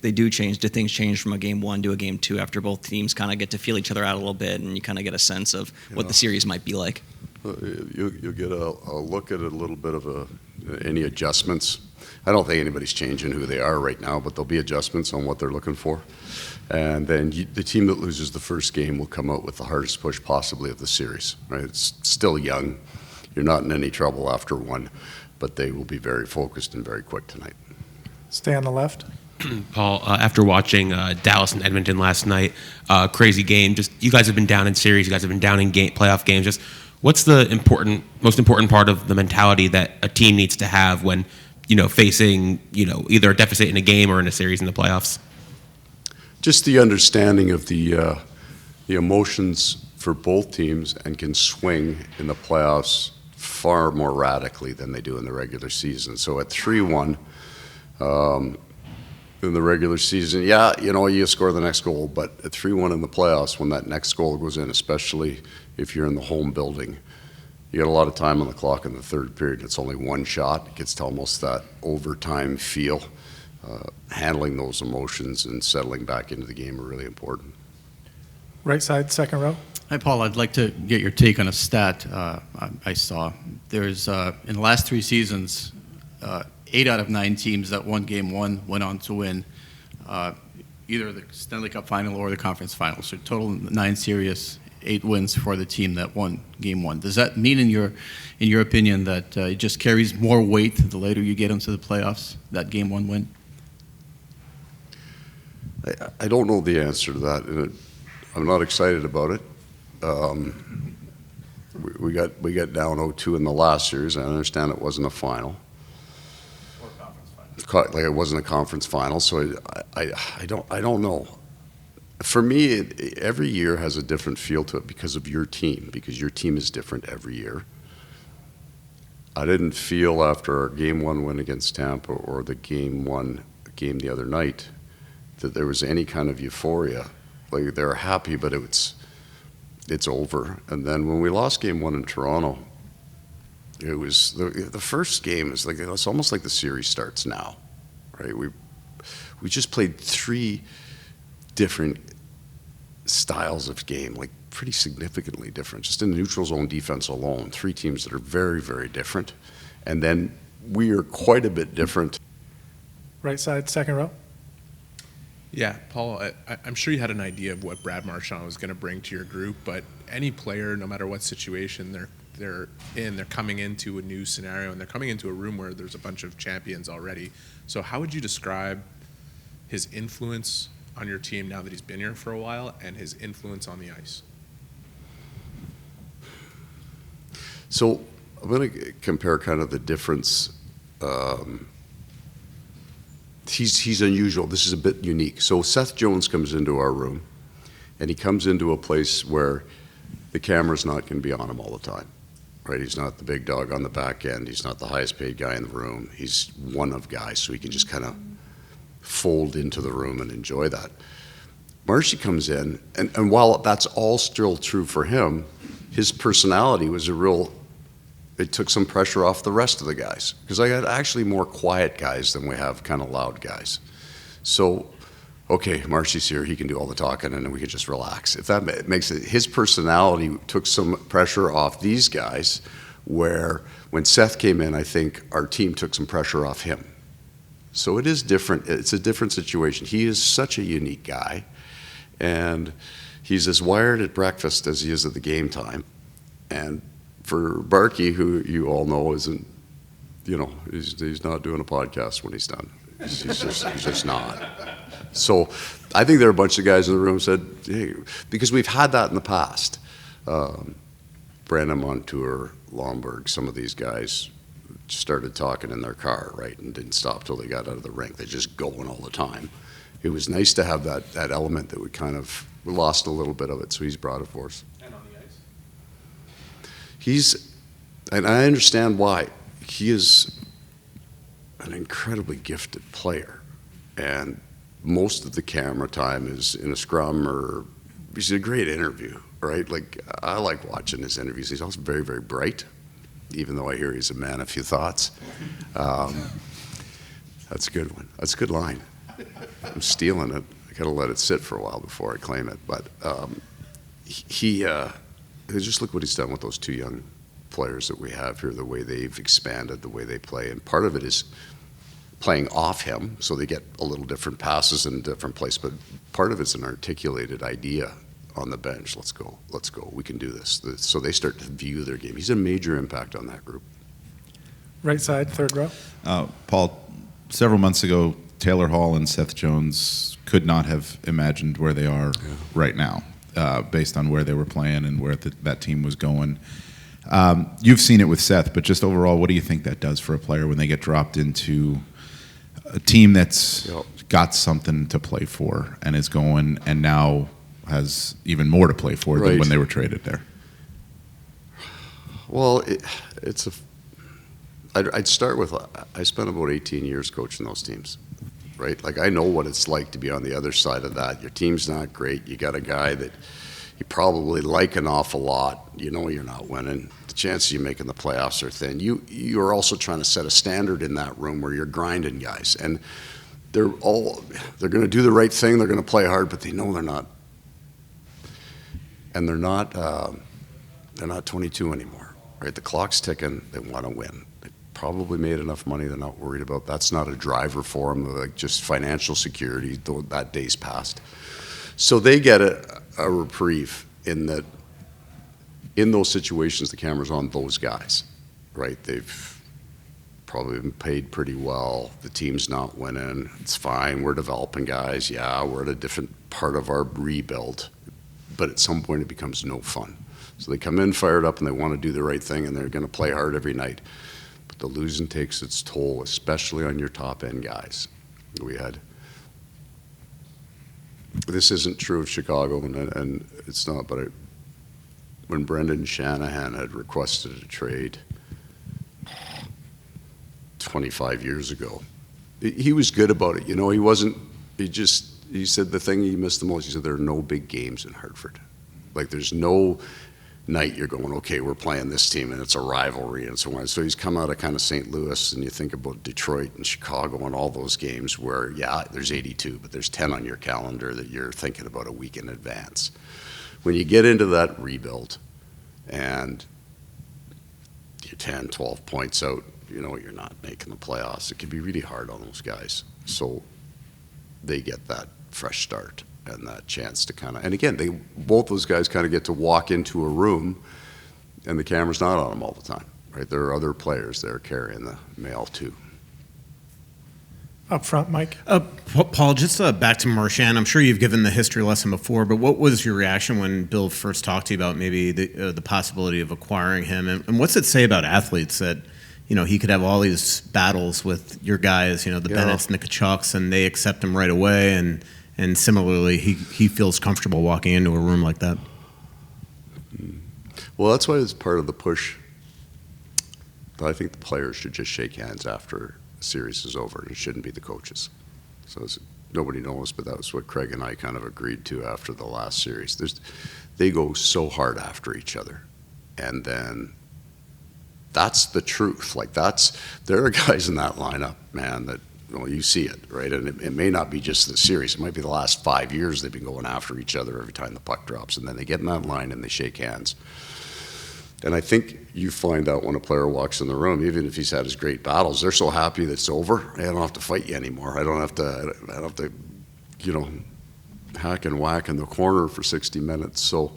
they do change, do things change from a game one to a game two after both teams kind of get to feel each other out a little bit and you kind of get a sense of what the series might be like? You'll get a look at a little bit of any adjustments. I don't think anybody's changing who they are right now, but there'll be adjustments on what they're looking for. And then the team that loses the first game will come out with the hardest push possibly of the series. Right? It's still young. You're not in any trouble after one, but they will be very focused and very quick tonight. Stay on the left. Paul, after watching Dallas and Edmonton last night, crazy game. Just you guys have been down in series. You guys have been down in playoff games. Just what's the most important part of the mentality that a team needs to have when facing either a deficit in a game or in a series in the playoffs? Just the understanding of the emotions for both teams and can swing in the playoffs far more radically than they do in the regular season. So at 3-1 in the regular season, you score the next goal, but at 3-1 in the playoffs, when that next goal goes in, especially if you're in the home building, you got a lot of time on the clock in the third period. It's only one shot. It gets to almost that overtime feel. Handling those emotions and settling back into the game are really important. Right side, second row. Hi, Paul. I'd like to get your take on a stat I saw. There's, in the last 3 seasons, 8 out of 9 teams that won Game 1 went on to win either the Stanley Cup Final or the Conference Final. So total 9 series, 8 wins for the team that won Game 1. Does that mean, in your opinion, that it just carries more weight the later you get into the playoffs, that Game 1 win? I don't know the answer to that, and I'm not excited about it. We got down 0-2 in the last series. I understand it wasn't a final. Or a conference final. Like it wasn't a conference final, so I don't know. For me, every year has a different feel to it because of your team, because your team is different every year. I didn't feel after our Game 1 win against Tampa or the Game 1 game the other night that there was any kind of euphoria. Like, they were happy, but it's over. And then when we lost Game 1 in Toronto, it was the first game is like, it's almost like the series starts now, right? We just played 3 different styles of game, like pretty significantly different, just in the neutral zone defense alone. 3 teams that are very, very different. And then we are quite a bit different. Right side, second row. Yeah, Paul, I'm sure you had an idea of what Brad Marchand was going to bring to your group, but any player, no matter what situation they're coming into a new scenario, and they're coming into a room where there's a bunch of champions already. So how would you describe his influence on your team now that he's been here for a while, and his influence on the ice? So I'm going to compare kind of the difference. He's unusual. This is a bit unique. So Seth Jones comes into our room, and he comes into a place where the camera's not going to be on him all the time, right? He's not the big dog on the back end. He's not the highest paid guy in the room. He's one of guys, so he can just kind of fold into the room and enjoy that. Maurice comes in, and while that's all still true for him, his personality was it took some pressure off the rest of the guys, because I got actually more quiet guys than we have kind of loud guys. So, okay, Maurice's here, he can do all the talking, and then we can just relax. If that makes it, his personality took some pressure off these guys, where when Seth came in, I think our team took some pressure off him. So it is different. It's a different situation. He is such a unique guy, and he's as wired at breakfast as he is at the game time. And for Barkey, who you all know isn't, he's not doing a podcast when he's done. He's just not. So I think there are a bunch of guys in the room who said, hey, because we've had that in the past. Brandon Montour, Lomberg, some of these guys started talking in their car, right, and didn't stop till they got out of the rink. They're just going all the time. It was nice to have that element that we lost a little bit of it, so he's brought it for us. And on the ice? And I understand why. He is an incredibly gifted player, and most of the camera time is in a scrum, or he's a great interview, right? Like, I like watching his interviews. He's also very, very bright, even though I hear he's a man of few thoughts. That's a good one. That's a good line. I'm stealing it. I gotta let it sit for a while before I claim it. But just look what he's done with those two young players that we have here, the way they've expanded, the way they play. And part of it is playing off him, so they get a little different passes in a different place. But part of it's an articulated idea on the bench. Let's go. We can do this. So they start to view their game. He's a major impact on that group. Right side, third row. Paul, several months ago, Taylor Hall and Seth Jones could not have imagined where they are right now, based on where they were playing and where that team was going. You've seen it with Seth, but just overall, what do you think that does for a player when they get dropped into a team that's got something to play for and is going and now has even more to play for than when they were traded there? Well, I'd start with, I spent about 18 years coaching those teams, right? Like, I know what it's like to be on the other side of that. Your team's not great. You got a guy that you probably like an awful lot. You know you're not winning. The chances of you making the playoffs are thin. You're also trying to set a standard in that room where you're grinding guys. And they're going to do the right thing. They're going to play hard, but they know they're not. And they're not 22 anymore, right? The clock's ticking. They want to win. They probably made enough money. They're not worried about that's not a driver for them. Like, just financial security. That day's passed. So they get a reprieve in that. In those situations, the camera's on those guys, right? They've probably been paid pretty well. The team's not winning. It's fine. We're developing guys. Yeah, we're at a different part of our rebuild. But at some point, it becomes no fun. So they come in fired up and they want to do the right thing and they're going to play hard every night. But the losing takes its toll, especially on your top-end guys. This isn't true of Chicago, and it's not, but when Brendan Shanahan had requested a trade 25 years ago, he was good about it. You know, he said the thing he missed the most, he said there are no big games in Hartford. Like, there's no night you're going, okay, we're playing this team and it's a rivalry and so on. So he's come out of kind of St. Louis, and you think about Detroit and Chicago and all those games where, yeah, there's 82, but there's 10 on your calendar that you're thinking about a week in advance. When you get into that rebuild and you're 10, 12 points out, you know you're not making the playoffs. It can be really hard on those guys. So they get that fresh start and that chance to kind of, and again, both those guys kind of get to walk into a room and the camera's not on them all the time, right? There are other players there carrying the mail too. Up front, Mike. Paul, just back to Marchand. I'm sure you've given the history lesson before, but what was your reaction when Bill first talked to you about maybe the possibility of acquiring him? And what's it say about athletes that, you know, he could have all these battles with your guys, you know, the Bennett's and the Kachucks, and they accept him right away, and similarly, he feels comfortable walking into a room like that? Well, that's why it's part of the push. But I think the players should just shake hands after the series is over. It shouldn't be the coaches. So nobody knows, but that was what Craig and I kind of agreed to after the last series. They go so hard after each other, and then that's the truth. Like, there are guys in that lineup, man, that, well, you see it, right? And it may not be just the series. It might be the last 5 years they've been going after each other every time the puck drops, and then they get in that line and they shake hands. And I think you find out when a player walks in the room, even if he's had his great battles, they're so happy that it's over. I don't have to fight you anymore. I don't have to, you know, hack and whack in the corner for 60 minutes. So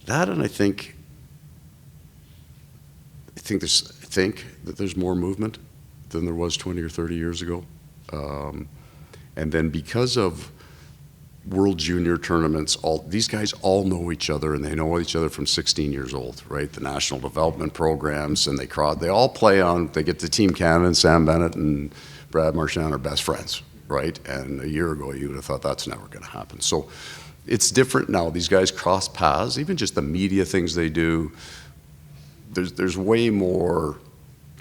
that, and I think that there's more movement than there was 20 or 30 years ago. And then because of World Junior tournaments, these guys all know each other, and they know each other from 16 years old, right? The national development programs, and they all play on, they get to Team Canada, and Sam Bennett and Brad Marchand are best friends, right? And a year ago, you would have thought that's never going to happen. So it's different now. These guys cross paths, even just the media things they do. There's way more.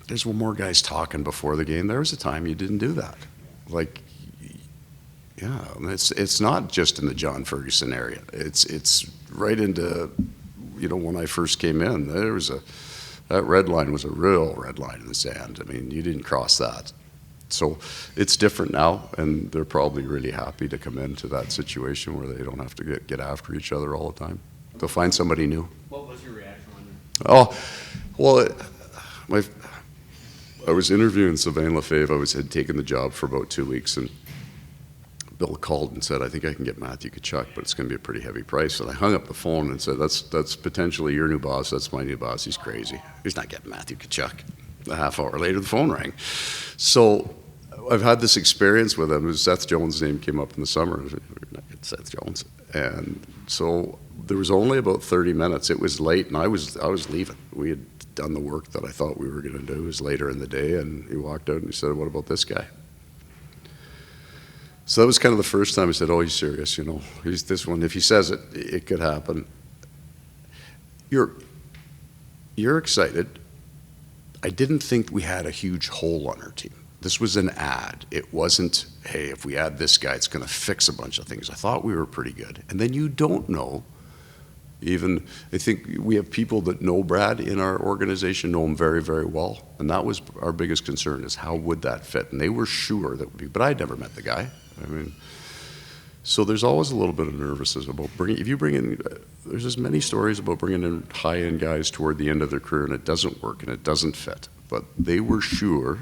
There's more guys talking before the game. There was a time you didn't do that. Like, yeah, it's not just in the John Ferguson area. It's right into, you know, when I first came in, that red line was a real red line in the sand. I mean, you didn't cross that. So it's different now, and they're probably really happy to come into that situation where they don't have to get after each other all the time. They'll find somebody new. What was your reaction when? Oh, well, I was interviewing Sylvain Lefebvre. Had taken the job for about 2 weeks, and Bill called and said, I think I can get Matthew Tkachuk, but it's going to be a pretty heavy price. And I hung up the phone and said, that's potentially your new boss. That's my new boss. He's crazy. He's not getting Matthew Tkachuk. A half hour later, the phone rang. So I've had this experience with him. Seth Jones' name came up in the summer. We're not getting Seth Jones. And so there was only about 30 minutes. It was late, and I was leaving. We had done the work that I thought we were going to do. It was later in the day, and he walked out and he said, what about this guy? So that was kind of the first time I said, oh, he's serious, you know. He's this one. If he says it, it could happen. You're excited. I didn't think we had a huge hole on our team. This was an ad. It wasn't, hey, if we add this guy, it's going to fix a bunch of things. I thought we were pretty good. And then you don't know. Even, I think we have people that know Brad in our organization, know him very, very well. And that was our biggest concern, is how would that fit? And they were sure that would be, but I'd never met the guy. I mean, so there's always a little bit of nervousness about there's as many stories about bringing in high-end guys toward the end of their career, and it doesn't work and it doesn't fit. But they were sure,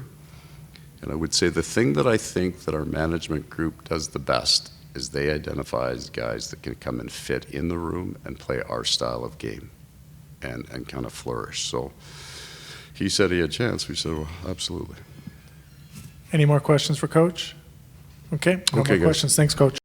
and I would say the thing that I think that our management group does the best is they identify as guys that can come and fit in the room and play our style of game and kind of flourish. So he said he had a chance. We said, well, absolutely. Any more questions for Coach? Okay, no Okay, more guys. questions. Thanks, Coach.